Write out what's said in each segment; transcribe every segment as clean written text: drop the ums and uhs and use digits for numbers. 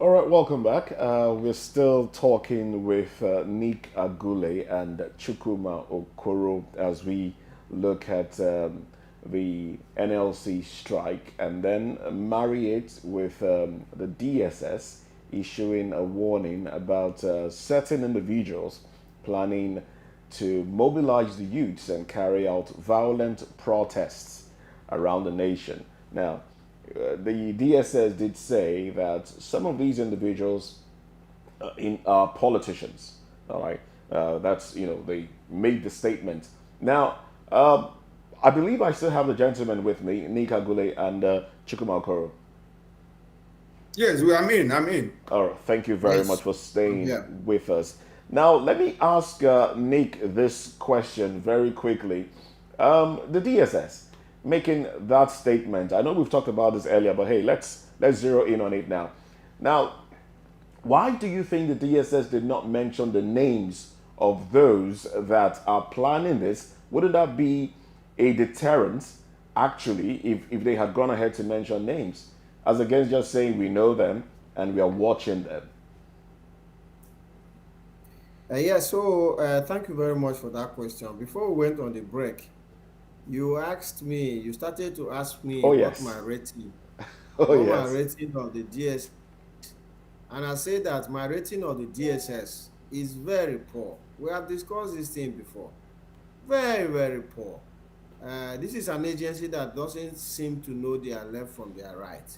All right, welcome back. We're still talking with Nick Agule and Chukuma Okoro as we look at the NLC strike and then marry it with the DSS issuing a warning about certain individuals planning to mobilize the youths and carry out violent protests around the nation. Now, the DSS did say that some of these individuals are politicians. All right, that's they made the statement. Now, I believe I still have the gentleman with me, Nika Gule and Chukuma Okoro. Yes, I'm in. All right, thank you very much Yes, for I'm staying here. with us. Now, let me ask Nick this question very quickly. The DSS making that statement. I know we've talked about this earlier, but hey, let's zero in on it now. Now, why do you think the DSS did not mention the names of those that are planning this? Wouldn't that be a deterrent, actually, if they had gone ahead to mention names, as against just saying we know them and we are watching them? Thank you very much for that question. Before we went on the break, you started to ask me Oh, yes. Oh, what my yes. rating of the DSS, and I say that my rating of the DSS is very poor. We have discussed this thing before. Very, very poor. This is an agency that doesn't seem to know their left from their right,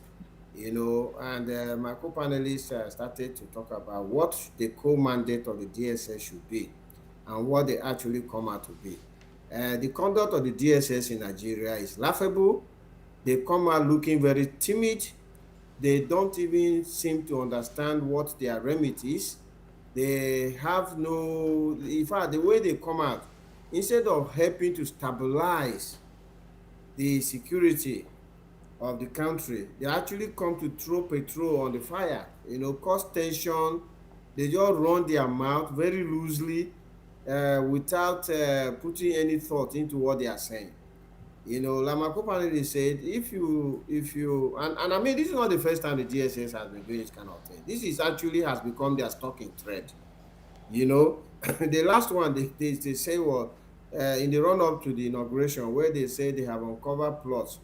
and my co-panelists started to talk about what the core mandate of the DSS should be and what they actually come out to be. The conduct of the DSS in Nigeria is laughable. They come out looking very timid. They don't even seem to understand what their remit is. They have no, in fact, the way they come out, instead of helping to stabilize the security of the country, they actually come to throw petrol on the fire, cause tension. They just run their mouth very loosely without putting any thought into what they are saying. Like my said, and I mean, this is not the first time the DSS has been doing this kind of thing. This is actually has become their stalking thread. The last one they say was in the run up to the inauguration, where they say they have uncovered plots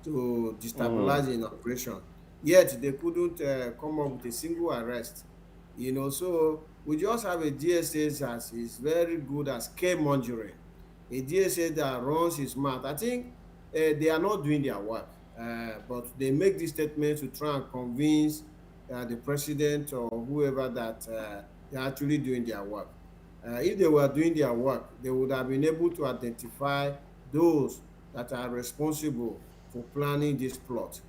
to destabilize the inauguration, yet they couldn't come up with a single arrest. So we just have a DSS that is very good at scaremongering, a DSS that runs his mouth. I think they are not doing their work, but they make these statements to try and convince the president or whoever that they're actually doing their work. If they were doing their work, they would have been able to identify those that are responsible for planning this plot.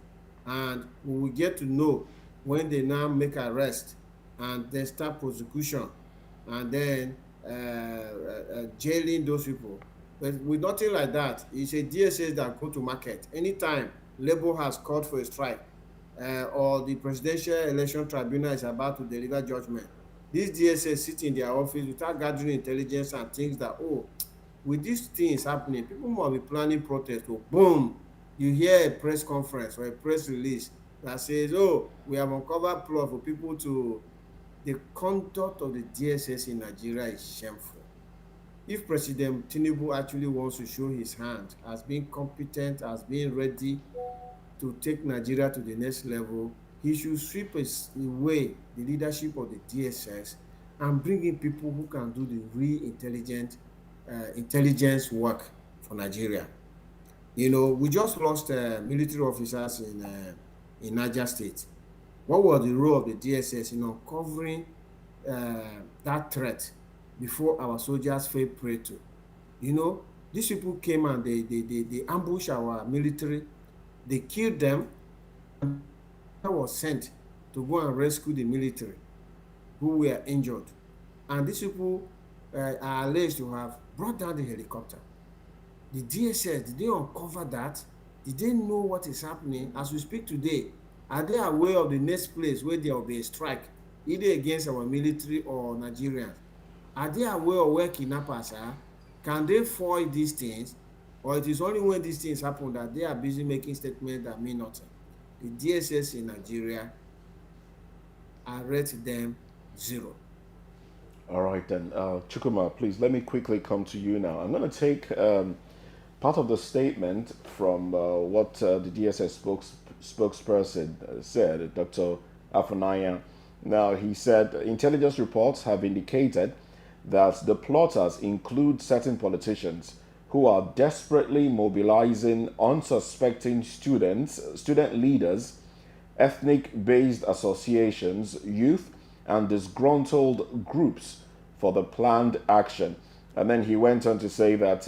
And we will get to know when they now make arrest and then start prosecution and then jailing those people. But with nothing like that, it's a DSS that go to market. Anytime Labour has called for a strike or the Presidential Election Tribunal is about to deliver judgment, these DSS sit in their office without gathering intelligence and thinks that, oh, with these things happening, people must be planning protest. So boom, you hear a press conference or a press release that says, oh, we have uncovered plot for people to. The conduct of the DSS in Nigeria is shameful. If President Tinubu actually wants to show his hand as being competent, as being ready to take Nigeria to the next level, he should sweep away the leadership of the DSS and bring in people who can do the real intelligence work for Nigeria. We just lost military officers in Niger State. What was the role of the DSS in uncovering that threat before our soldiers fell prey to? These people came and they ambushed our military, they killed them, and I was sent to go and rescue the military who were injured. And these people are alleged to have brought down the helicopter. The DSS, did they uncover that? Did they know what is happening? As we speak today, are they aware of the next place where there will be a strike, either against our military or Nigerians? Are they aware of where kidnappers are? Can they foil these things? Or it is only when these things happen that they are busy making statements that mean nothing? The DSS in Nigeria I rate them 0. All right, then. Chukuma, please let me quickly come to you now. I'm going to take part of the statement from what the DSS spokesperson said, Dr. Afanaya. Now, he said intelligence reports have indicated that the plotters include certain politicians who are desperately mobilizing unsuspecting students, student leaders, ethnic based associations, youth, and disgruntled groups for the planned action. And then he went on to say that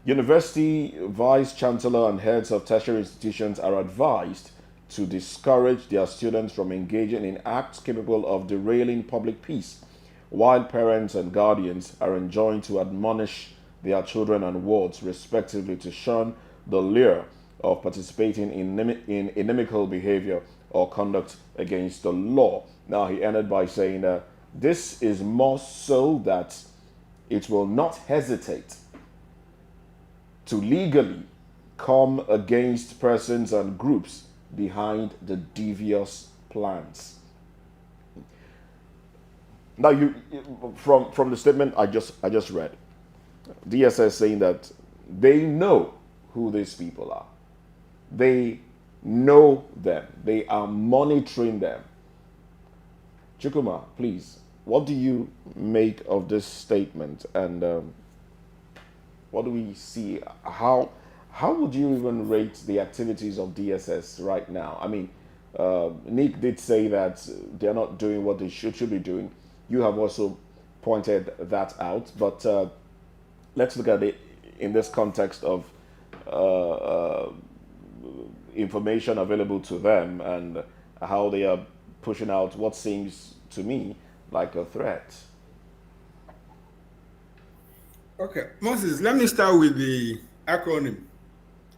university vice chancellor and heads of tertiary institutions are advised to discourage their students from engaging in acts capable of derailing public peace, while parents and guardians are enjoined to admonish their children and wards, respectively, to shun the lure of participating in inimical behavior or conduct against the law. Now, he ended by saying that this is more so that it will not hesitate to legally come against persons and groups behind the devious plans. Now, from the statement I just read, DSS saying that they know who these people are. They know them. They are monitoring them. Chukuma, please, what do you make of this statement, and what do we see? How would you even rate the activities of DSS right now? I mean, Nick did say that they're not doing what they should be doing. You have also pointed that out, but let's look at it in this context of information available to them and how they are pushing out what seems to me like a threat. Okay, Moses, let me start with the acronym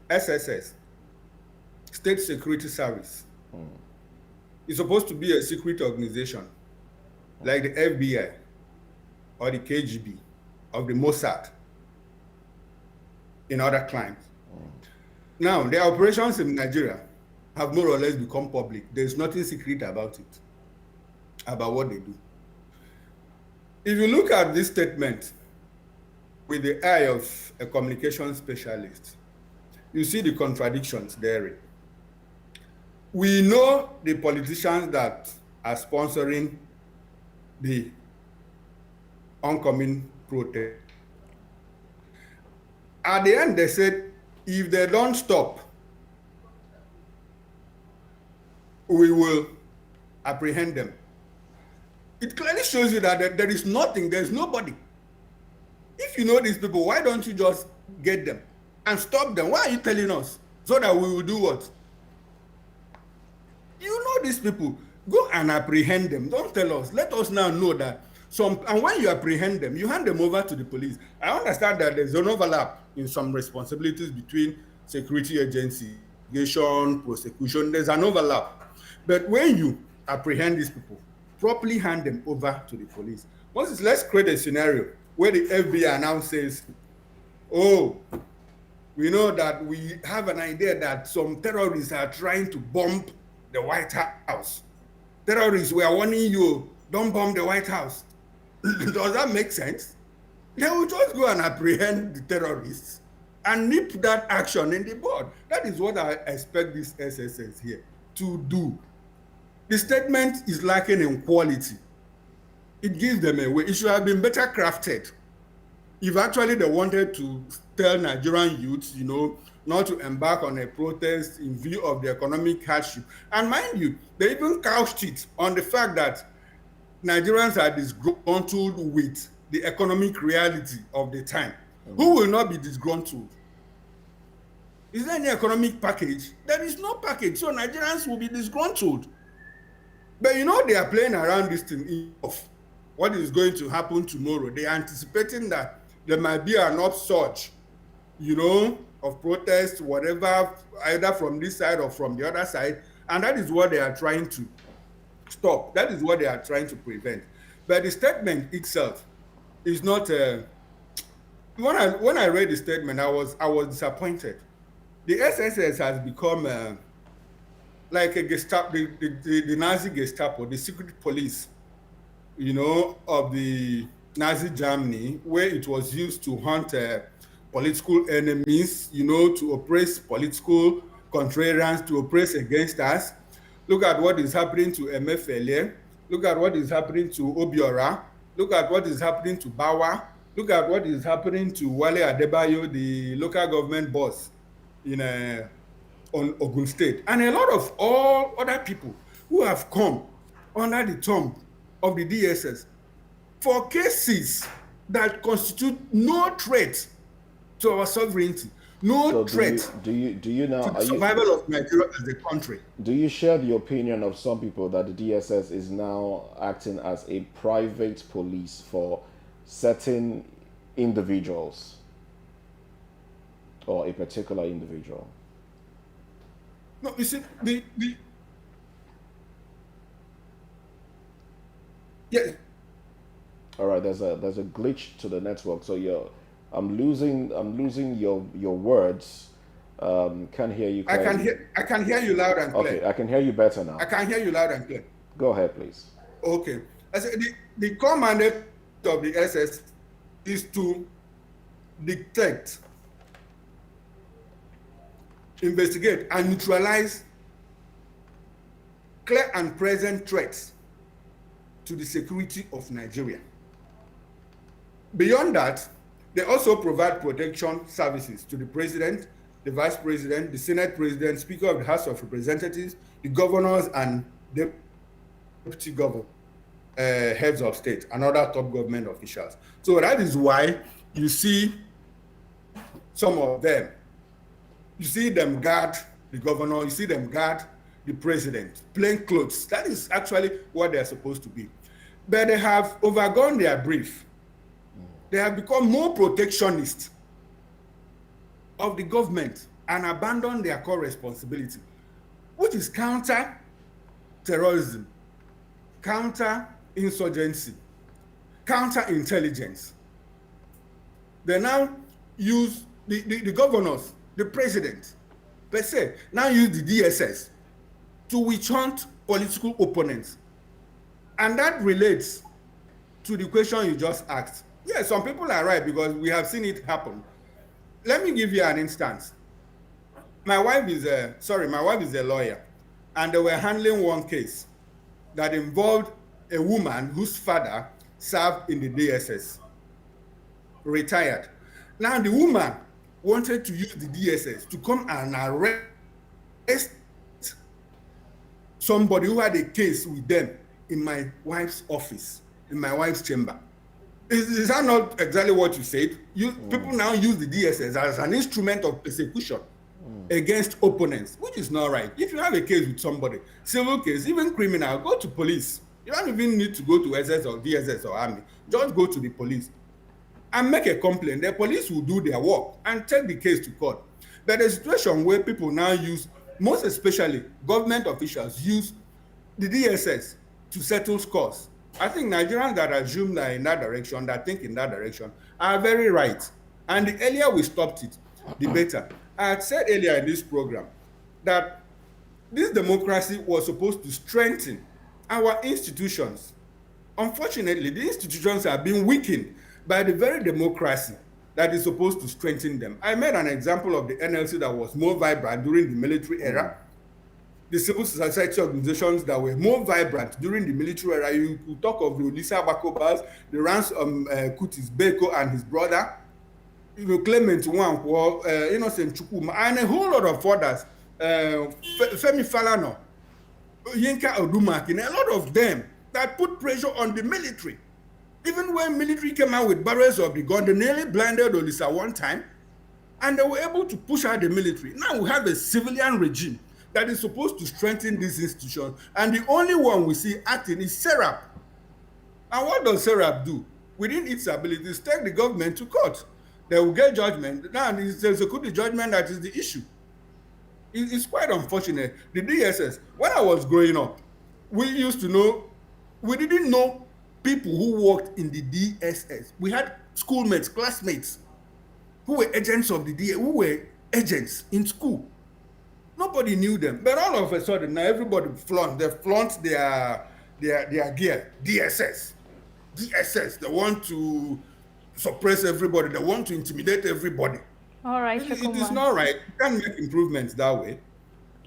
SSS, State Security Service. It's supposed to be a secret organization like the FBI or the KGB of the Mossad in other crimes. Now, the operations in Nigeria have more or less become public. There's nothing secret about it, about what they do. If you look at this statement with the eye of a communication specialist, you see the contradictions therein. We know the politicians that are sponsoring the oncoming protest. At the end, they said, if they don't stop, we will apprehend them. It clearly shows you that there is nothing, there's nobody. If you know these people, why don't you just get them and stop them? Why are you telling us? So that we will do what? You know these people. Go and apprehend them. Don't tell us. Let us now know that and when you apprehend them, you hand them over to the police. I understand that there's an overlap in some responsibilities between security agency, investigation, prosecution. There's an overlap. But when you apprehend these people, properly hand them over to the police. Let's create a scenario where the FBI now says, oh, we know that we have an idea that some terrorists are trying to bomb the White House. Terrorists, we are warning you, don't bomb the White House. Does that make sense? They will just go and apprehend the terrorists and nip that action in the bud. That is what I expect this SSS here to do. The statement is lacking in quality. It gives them away. It should have been better crafted. If actually they wanted to tell Nigerian youths, not to embark on a protest in view of the economic hardship. And mind you, they even couched it on the fact that Nigerians are disgruntled with the economic reality of the time. Who will not be disgruntled? Is there any economic package? There is no package, so Nigerians will be disgruntled. But they are playing around this thing of what is going to happen tomorrow. They are anticipating that there might be an upsurge, of protests, whatever, either from this side or from the other side. And that is what they are trying to stop. That is what they are trying to prevent. But the statement itself is not. When I read the statement, I was disappointed. The SSS has become like a Gestapo, the Nazi Gestapo, the secret police, you know, of the Nazi Germany, where it was used to hunt political enemies, you know, to oppress political contrarians, to oppress against us. Look at what is happening to Emefiele. Look at what is happening to Obiora. Look at what is happening to Bawa. Look at what is happening to Wale Adebayo, the local government boss in on Ogun State, and a lot of all other people who have come under the thumb of the DSS for cases that constitute no threat to our sovereignty, no So threat do you now to the are you survival of Nigeria as a country. do you share the opinion of some people that the DSS is now acting as a private police for certain individuals or a particular individual? No, you see, the yeah, All right, there's a glitch to the network, so I'm losing your words. Can't hear you clearly. I can hear you loud and clear. Okay, I can hear you better now. I can hear you loud and clear. Go ahead, please. Okay. I said the core mandate of the SS is to detect, investigate, and neutralize clear and present threats to the security of Nigeria. Beyond that, they also provide protection services to the president, the vice president, the Senate president, Speaker of the House of Representatives, the governors and deputy governor, heads of state, and other top government officials. So that is why you see some of them, you see them guard the governor, you see them guard the president, plain clothes. That is actually what they're supposed to be. But they have overgone their brief. They have become more protectionist of the government and abandoned their core responsibility, which is counter-terrorism, counter-insurgency, counter-intelligence. They now use the governors, the president, per se, now use the DSS to witch hunt political opponents. And that relates to the question you just asked. Yes, some people are right because we have seen it happen. Let me give you an instance. My wife is a lawyer, and they were handling one case that involved a woman whose father served in the DSS, retired. Now the woman wanted to use the DSS to come and arrest somebody who had a case with them in my wife's office, in my wife's chamber. Is that not exactly what you said? People now use the DSS as an instrument of persecution against opponents, which is not right. If you have a case with somebody, civil case, even criminal, go to police. You don't even need to go to SS or DSS or army. Just go to the police and make a complaint. The police will do their work and take the case to court. But a situation where people now use, most especially government officials, use the DSS to settle scores. I think Nigerians that assume that in that direction, that think in that direction, are very right. And the earlier we stopped it, the better. I had said earlier in this program that this democracy was supposed to strengthen our institutions. Unfortunately, the institutions are being weakened by the very democracy that is supposed to strengthen them. I made an example of the NLC that was more vibrant during the military era. The civil society organizations that were more vibrant during the military era. You could talk of the Olisa Bakobas, the Ransom Kutis Beko and his brother, Clement Nwankwo, Innocent Chukwuma, and a whole lot of others. Femi Falana, Yinka Odumakin, a lot of them that put pressure on the military. Even when military came out with barrels of the gun, they nearly blinded Olisa one time, and they were able to push out the military. Now we have a civilian regime that is supposed to strengthen these institutions, and the only one we see acting is SERAP. And what does SERAP do? Within its abilities, take the government to court. They will get judgment. Now it's the executive judgment that is the issue. It's quite unfortunate. The DSS, when I was growing up, we didn't know people who worked in the DSS. We had schoolmates, classmates, who were agents of the DSS, who were agents in school. Nobody knew them. But all of a sudden, now everybody they flaunt their gear. DSS, they want to suppress everybody. They want to intimidate everybody. All right, It is not right. You can't make improvements that way.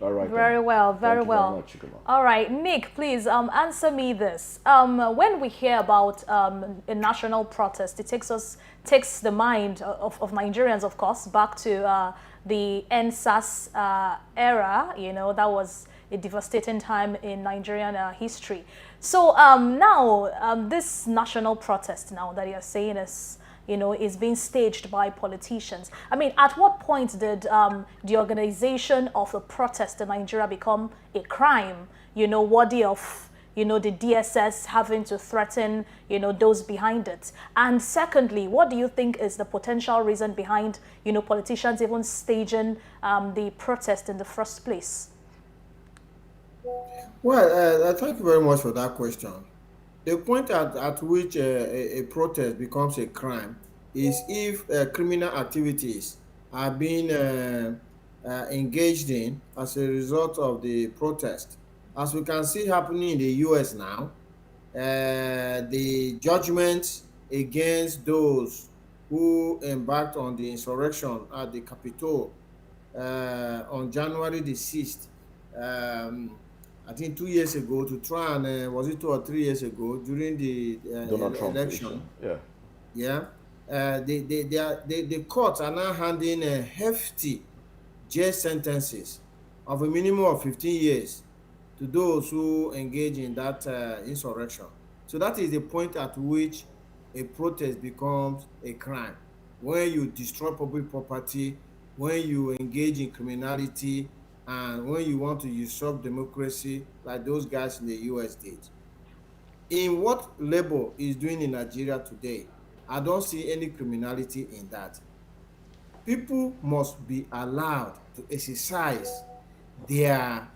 All right. Very well, very well. Very much, Chukuma. All right, Nick, please answer me this. When we hear about a national protest, it takes the mind of Nigerians, of course, back to the NSAS era. You know, that was a devastating time in Nigerian history. So now this national protest now that you're saying is, you know, is being staged by politicians. I mean, at what point did the organization of a protest in Nigeria become a crime, you know, worthy of, you know, the DSS having to threaten, you know, those behind it? And secondly, what do you think is the potential reason behind, you know, politicians even staging the protest in the first place? Well, thank you very much for that question. The point at which a protest becomes a crime is if criminal activities are being engaged in as a result of the protest. As we can see happening in the US now, the judgments against those who embarked on the insurrection at the Capitol on January the 6th, I think 2 years ago, to try and, was it 2 or 3 years ago, during the election? Yeah. The courts are now handing hefty jail sentences of a minimum of 15 years to those who engage in that insurrection. So that is the point at which a protest becomes a crime. When you destroy public property, when you engage in criminality, and when you want to usurp democracy like those guys in the US did. In what Labour is doing in Nigeria today, I don't see any criminality in that. People must be allowed to exercise their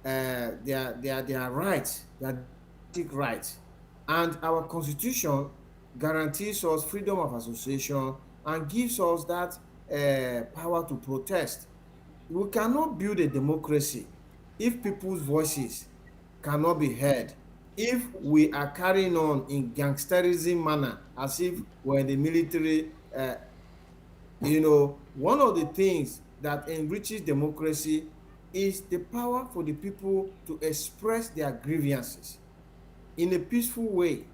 rights, their democratic rights. And our constitution guarantees us freedom of association and gives us that power to protest. We cannot build a democracy if people's voices cannot be heard, if we are carrying on in gangsterism manner, as if we're in the military. You know, one of the things that enriches democracy is the power for the people to express their grievances in a peaceful way.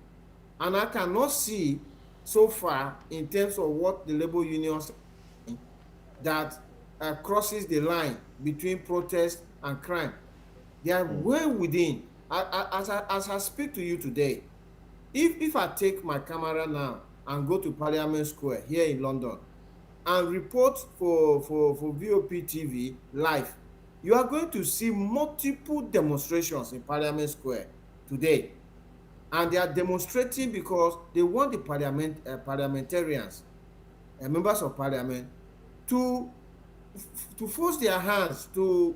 And I cannot see so far, in terms of what the labor unions that crosses the line between protest and crime. They are well within. As I speak to you today, if I take my camera now and go to Parliament Square here in London and report for VOP TV live, you are going to see multiple demonstrations in Parliament Square today. And they are demonstrating because they want the parliamentarians, members of parliament, to force their hands to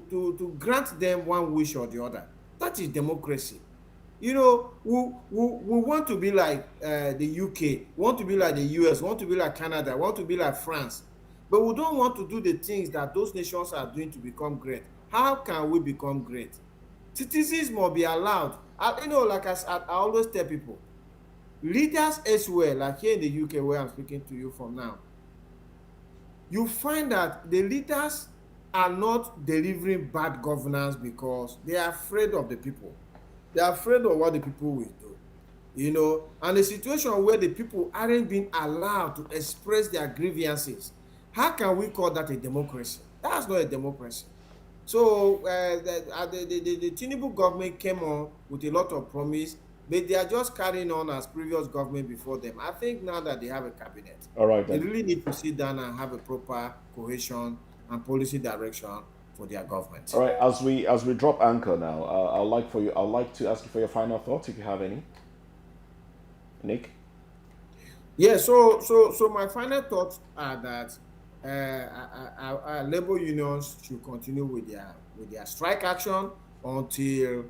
grant them one wish or the other. That is democracy. You know, we want to be like the UK, want to be like the US, want to be like Canada, want to be like France, but we don't want to do the things that those nations are doing to become great. How can we become great? Citizens must be allowed. You know, like I always tell people, leaders elsewhere, like here in the UK where I'm speaking to you from now, you find that the leaders are not delivering bad governance because they are afraid of the people. They are afraid of what the people will do. You know, and a situation where the people aren't being allowed to express their grievances, how can we call that a democracy? That's not a democracy. So the Tinubu government came on with a lot of promise, but they are just carrying on as previous government before them. I think now that they have a cabinet, all right, then. They really need to sit down and have a proper cohesion and policy direction for their government. All right, as we drop anchor now, I'd like to ask you for your final thoughts, if you have any. Nick? Yeah, so my final thoughts are that our labor unions should continue with their strike action until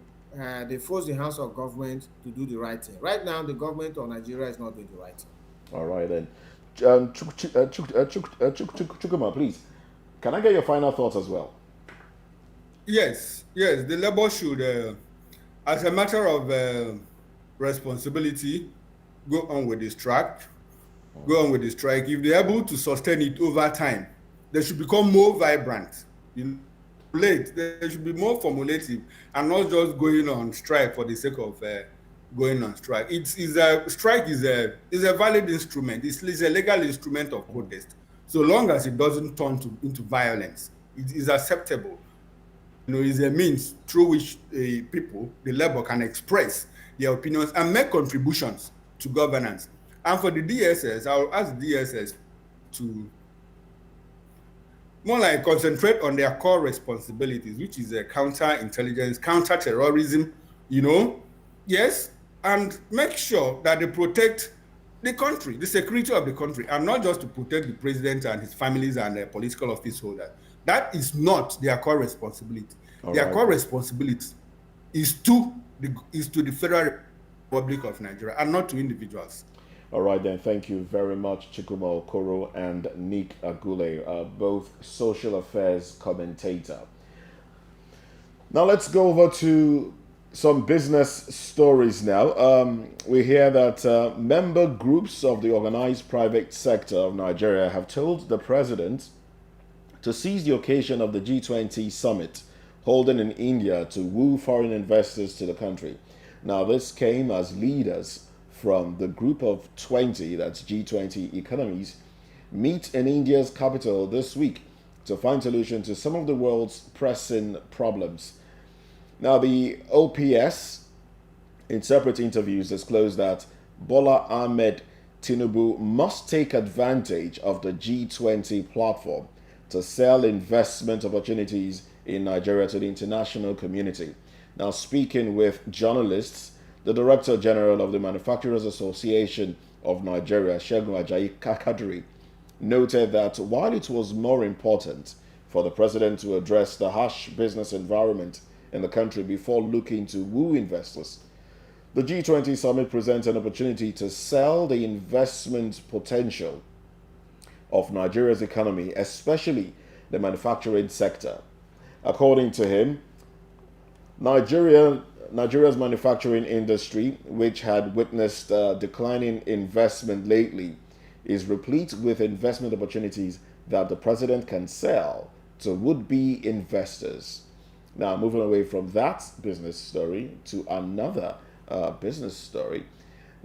they force the hands of government to do the right thing. Right now, the government of Nigeria is not doing the right thing. All right, then. Chukuma, please, can I get your final thoughts as well? Yes, yes, the labor should, as a matter of responsibility, go on with the strike. Go on with the strike. If they're able to sustain it over time, they should become more vibrant. They should be more formulative and not just going on strike for the sake of going on strike. Strike is a valid instrument. It's a legal instrument of protest. So long as it doesn't turn into violence, it is acceptable. Is a means through which people, the labor, can express their opinions and make contributions to governance. And for the DSS, I'll ask DSS to more like concentrate on their core responsibilities, which is counterintelligence, counter-terrorism, yes, and make sure that they protect the country, the security of the country, and not just to protect the president and his families and their political office holders. That is not their core responsibility. Their core responsibility is to the Federal Republic of Nigeria and not to individuals. All right, then. Thank you very much, Chukwuma Okoro and Nick Agule, both social affairs commentator. Now let's go over to some business stories now. We hear that member groups of the organized private sector of Nigeria have told the president to seize the occasion of the G20 summit holding in India to woo foreign investors to the country. Now, this came as leaders from the group of 20, that's G20 economies, meet in India's capital this week to find solution to some of the world's pressing problems. Now, the OPS, in separate interviews, disclosed that Bola Ahmed Tinubu must take advantage of the G20 platform to sell investment opportunities in Nigeria to the international community. Now, speaking with journalists, the Director General of the Manufacturers Association of Nigeria, Segun Ajayi Kakadri, noted that while it was more important for the president to address the harsh business environment in the country before looking to woo investors, the G20 summit presents an opportunity to sell the investment potential of Nigeria's economy, especially the manufacturing sector. According to him, Nigeria's manufacturing industry, which had witnessed declining investment lately, is replete with investment opportunities that the president can sell to would-be investors. Now, moving away from that business story to another business story,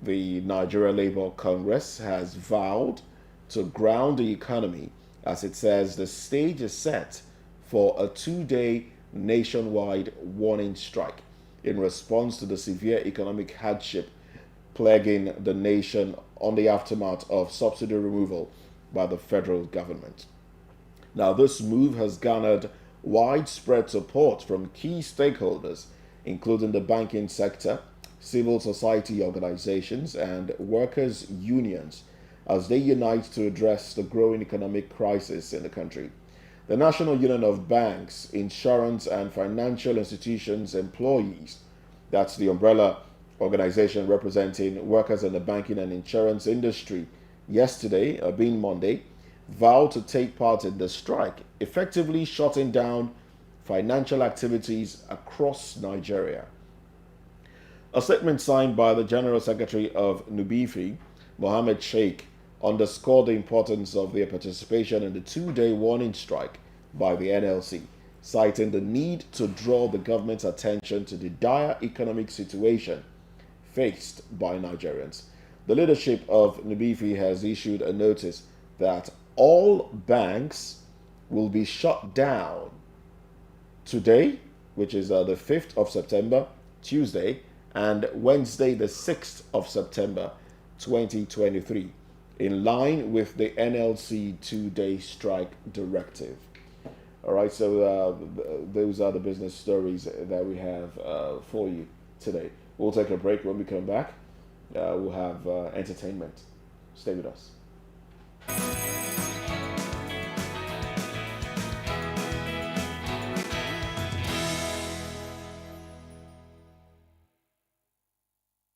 the Nigeria Labour Congress has vowed to ground the economy as it says the stage is set for a 2-day nationwide warning strike in response to the severe economic hardship plaguing the nation on the aftermath of subsidy removal by the federal government. Now, this move has garnered widespread support from key stakeholders, including the banking sector, civil society organizations, and workers' unions, as they unite to address the growing economic crisis in the country. The National Union of Banks, Insurance and Financial Institutions Employees, that's the umbrella organization representing workers in the banking and insurance industry, yesterday, being Monday, vowed to take part in the strike, effectively shutting down financial activities across Nigeria. A statement signed by the General Secretary of Nubifi, Mohammed Sheikh, underscored the importance of their participation in the 2-day warning strike by the NLC, citing the need to draw the government's attention to the dire economic situation faced by Nigerians. The leadership of Nubifi has issued a notice that all banks will be shut down today, which is the 5th of September, Tuesday, and Wednesday, the 6th of September, 2023, in line with the NLC 2-day strike directive. All right, so those are the business stories that we have for you today. We'll take a break. When we come back, we'll have entertainment. Stay with us.